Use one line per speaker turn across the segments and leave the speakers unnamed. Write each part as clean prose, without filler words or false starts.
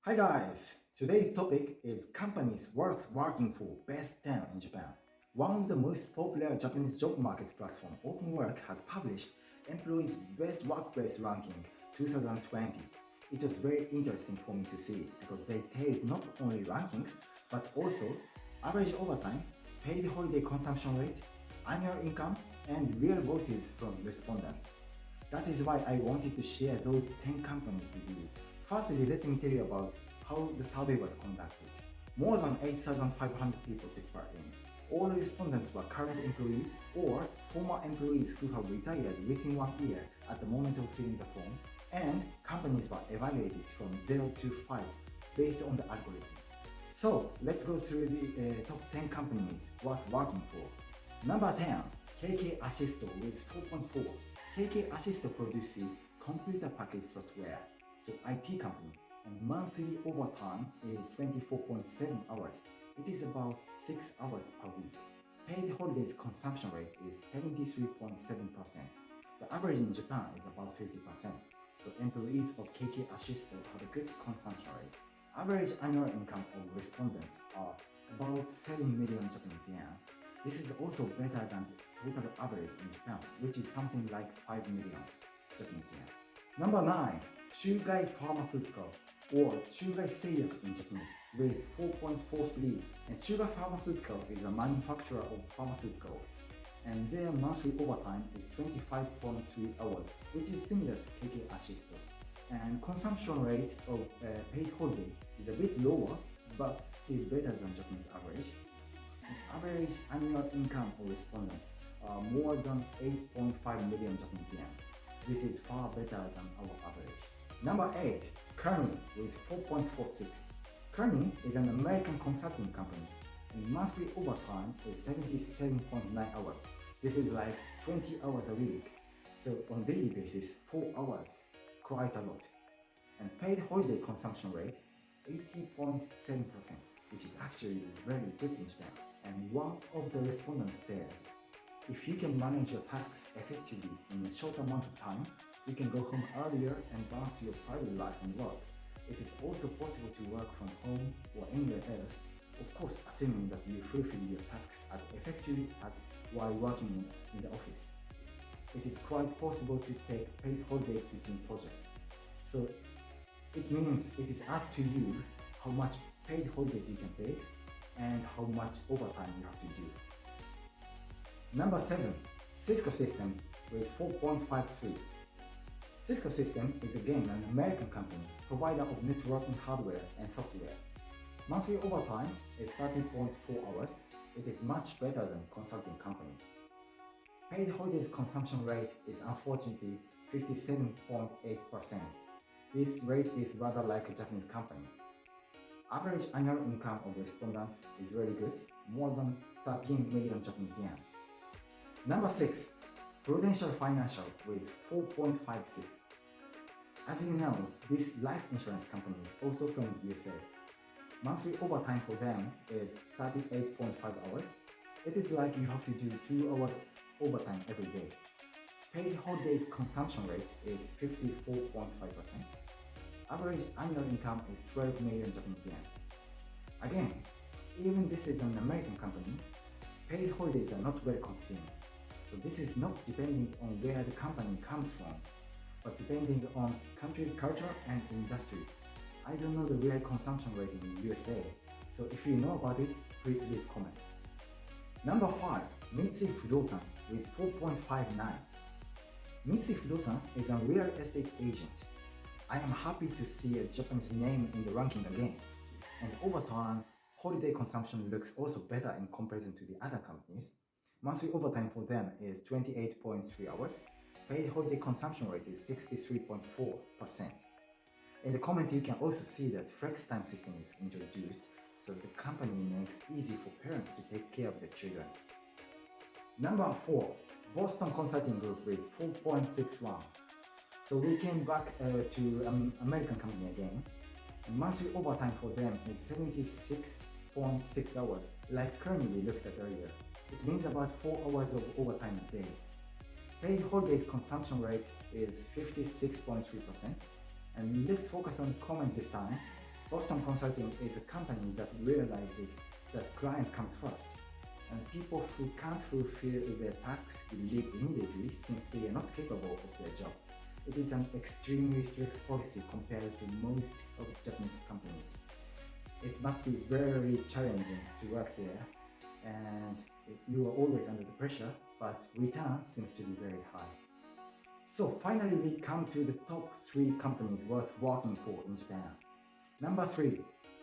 Hi guys! Today's topic is companies worth working for best 10 in Japan. One of the most popular Japanese job market platform, OpenWork, has published Employees Best Workplace Ranking 2020. It was very interesting for me to see it because they tailed not only rankings but also average overtime, paid holiday consumption rate, annual income, and real voices from respondents. That is why I wanted to share those 10 companies with you. Firstly, let me tell you about how the survey was conducted. More than 8,500 people took part in. All respondents were current employees or former employees who have retired within 1 year at the moment of filling the form, and companies were evaluated from 0 to 5 based on the algorithm. So, let's go through the top 10 companies worth working for. Number 10, KK Assisto with 4.4. KK Assisto produces computer package software, so IT company, and monthly overtime is 24.7 hours. It is about 6 hours per week. Paid holidays consumption rate is 73.7%. The average in Japan is about 50%, so employees of KK Assisto have a good consumption rate. Average annual income of respondents are about 7 million Japanese yen. This is also better than the total average in Japan, which is something like 5 million Japanese yen. Number 9, Chugai Pharmaceutical, or Chugai Seiyaku in Japanese, with 4.43. And Chugai Pharmaceutical is a manufacturer of pharmaceuticals, and their monthly overtime is 25.3 hours, which is similar to KK Assisto. And consumption rate of paid holiday is a bit lower, but still better than Japanese average. Average annual income for respondents are more than 8.5 million Japanese yen. This is far better than our average. Number 8, Kearney with 4.46. Kearney is an American consulting company, and monthly overtime is 77.9 hours. This is like 20 hours a week, so on daily basis 4 hours, quite a lot. And paid holiday consumption rate 80.7%, which is actually very good in Japan. And one of the respondents says, if you can manage your tasks effectively in a short amount of time, you can go home earlier and balance your private life and work. It is also possible to work from home or anywhere else, of course assuming that you fulfill your tasks as effectively as while working in the office. It is quite possible to take paid holidays between projects. So it means it is up to you how much paid holidays you can take and how much overtime you have to do. Number 7, Cisco System with 4.53. Cisco System is again an American company, provider of networking hardware and software. Monthly overtime is 30.4 hours. It is much better than consulting companies. Paid holidays consumption rate is unfortunately 57.8%. This rate is rather like a Japanese company. Average annual income of respondents is very good, more than 13 million Japanese yen. Number 6, Prudential Financial with 4.56. As you know, this life insurance company is also from the USA. Monthly overtime for them is 38.5 hours. It is like you have to do 2 hours overtime every day. Paid holidays consumption rate is 54.5%. Average annual income is 12 million Japanese yen. Again, even this is an American company, paid holidays are not well consumed. So this is not depending on where the company comes from, but depending on country's culture and industry. I don't know the real consumption rate in the USA, so if you know about it, please leave a comment. Number 5, Mitsui Fudosan with 4.59. Mitsui Fudosan is a real estate agent. I am happy to see a Japanese name in the ranking again, and over time, holiday consumption looks also better in comparison to the other companies. Monthly overtime for them is 28.3 hours. Paid holiday consumption rate is 63.4%. In the comment you can also see that flex time system is introduced, so the company makes easy for parents to take care of their children. Number 4, Boston Consulting Group with 4.61. So we came back to American company again. And monthly overtime for them is 76.6 hours, like currently we looked at earlier. It means about 4 hours of overtime a day. Paid holidays consumption rate is 56.3%. And let's focus on comment this time. Boston Consulting is a company that realizes that clients comes first, and people who can't fulfill their tasks will leave immediately since they are not capable of their job. It is an extremely strict policy compared to most of Japanese companies. It must be very challenging to work there, and you are always under the pressure, but return seems to be very high. So finally we come to the top 3 companies worth working for in Japan. Number 3,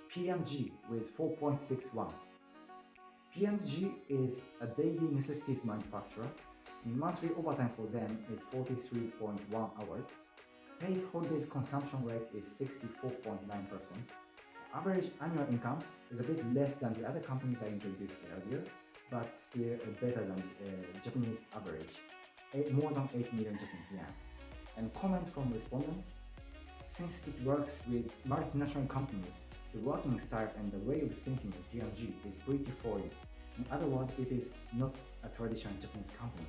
P&G with 4.61. P&G is a daily necessities manufacturer. Monthly overtime for them is 43.1 hours. Paid holidays consumption rate is 64.9%. Average annual income is a bit less than the other companies I introduced earlier, but still better than Japanese average, more than 8 million Japanese yen. And comment from respondent: since it works with multinational companies, the working style and the way of thinking of P&G is pretty foreign. In other words, it is not a traditional Japanese company.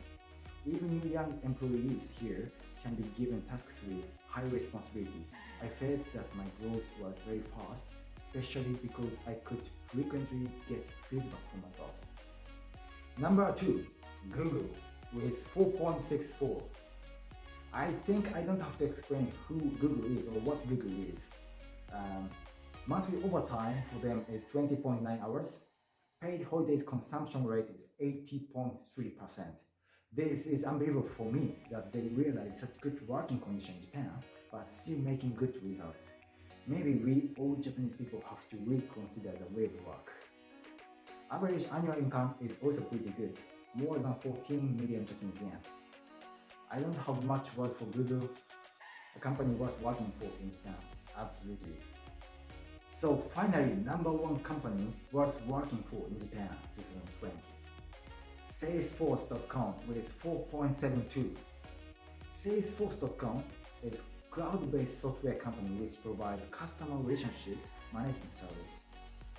Even young employees here can be given tasks with high responsibility. I felt that my growth was very fast, especially because I could frequently get feedback from my boss. Number 2, Google with 4.64. I think I don't have to explain who Google is or what Google is. Monthly overtime for them is 20.9 hours. Paid holidays consumption rate is 80.3%. This is unbelievable for me that they realize such good working conditions in Japan, but still making good results. Maybe we all Japanese people have to reconsider the way we work. Average annual income is also pretty good, more than 14 million Japanese yen. I don't have much words for Google, a company worth working for in Japan, absolutely. So finally, number 1 company worth working for in Japan 2020. Salesforcecom with 4.72. Salesforce.com is a cloud-based software company which provides customer relationship management service.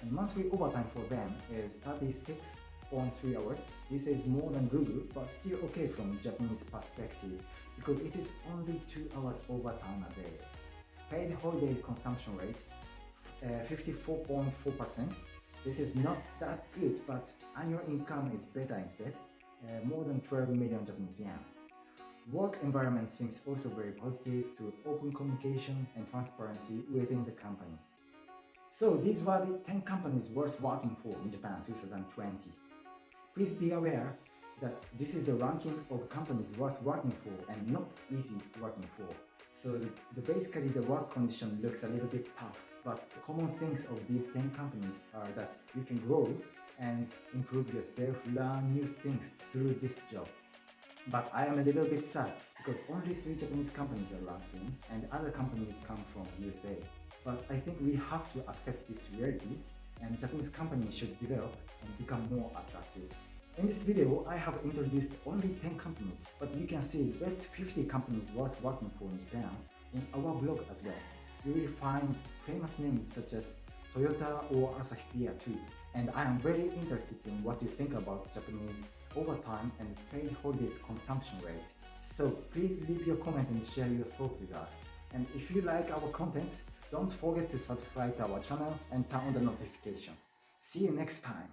And monthly overtime for them is 36.3 hours. This is more than Google, but still okay from Japanese perspective because it is only 2 hours overtime a day. Paid holiday consumption rate 54.4%. This is not that good, but annual income is better instead, more than 12 million Japanese yen. Work environment seems also very positive through open communication and transparency within the company. So these were the 10 companies worth working for in Japan 2020. Please be aware that this is a ranking of companies worth working for and not easy working for. So basically the work condition looks a little bit tough, but the common things of these 10 companies are that you can grow and improve yourself, learn new things through this job. But I am a little bit sad because only 3 Japanese companies are ranked in and other companies come from USA. But I think we have to accept this reality and Japanese companies should develop and become more attractive. In this video, I have introduced only 10 companies, but you can see best 50 companies worth working for in Japan in our blog as well. You will find famous names such as Toyota or Asahi Beer too. And I am very interested in what you think about Japanese overtime and paid holidays consumption rate. So please leave your comment and share your thoughts with us. And if you like our contents, don't forget to subscribe to our channel and turn on the notification. See you next time.